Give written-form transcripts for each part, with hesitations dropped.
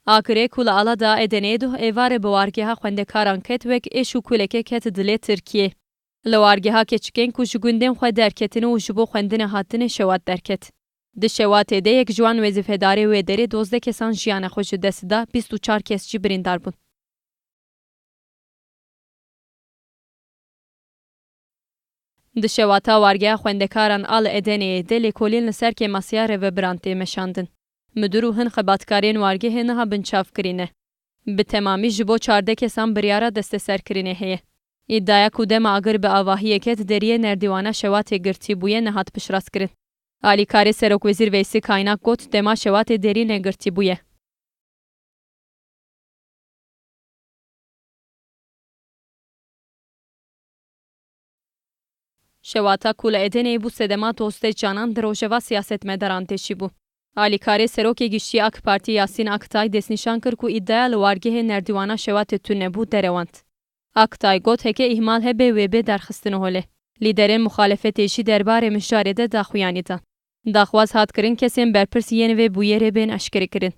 Akirê ku li Aladağ Edeneyê du êvarê bi wargeha xwendekaran ket wek êş û kulekê ket dilê Tirkiyê. Li wargeha keçikên ku ji gundên xwe derketin û ji bo xwendinê hatinê şewat derket. Di şewatê de yek ji wan wezîfedarê wê derê 12 kesan jiyana xwe ji dest da, 24 kes jî birîndar bûn. Di şewata wargeha xwendekaran a li Edeneyê de lêkolîn li ser kêmasiya Rêvebiran tê meşandin. Müdür û hin xebatkarên wargehê niha binçavkirîne. Bi temamî ji bo 14 kesan biryara desteserkirinê heye. İddiaya ku dema agir bi avahiyê ket deriyê nerdîwana şewatê girtîbûyê nehat piştrastkirin. Alîkarê Serokwezîr Veysî Kaynak got dema şewatê derî negirtîbûye. Şewata ku li Edeneyê bû sedema tostê canan di rojeva siyasetmedaran teşî bû. Alîkarê Serokê Giştî AK Partî Yasîn Aktay destnîşan kir ku îddiaya li wargehê nerdîwana şewatê tunebû derewand. Aktay got heke îhmal hebe wê bê derxistin holê. Lîderên muxalefetê jî derbarê mijdarê de daxuyanî dan. Daxwaz hat kirin kesên berpirs yên vê bûyerê bên eşkerî kirin.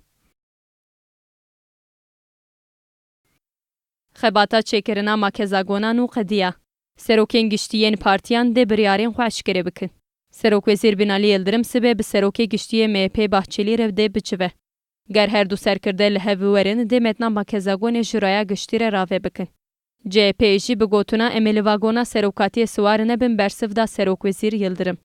Xebata çêkirina makezagonan û qediya. Serokên giştiyên partiyan dê biryarên xwe eşkere bikin. Serokwezîr Binalî Yıldırım sibê bi Serokê Giştiyê MHP Bahçelî rev dê biçive. Ger her du serkirde li hev werin dê metna makezagonê ji raya giştî re rave bikin. CHP jî bi gotina em ê li vagona serokatiyê siwar nebin bersiv da Serokwezîr Yıldırım.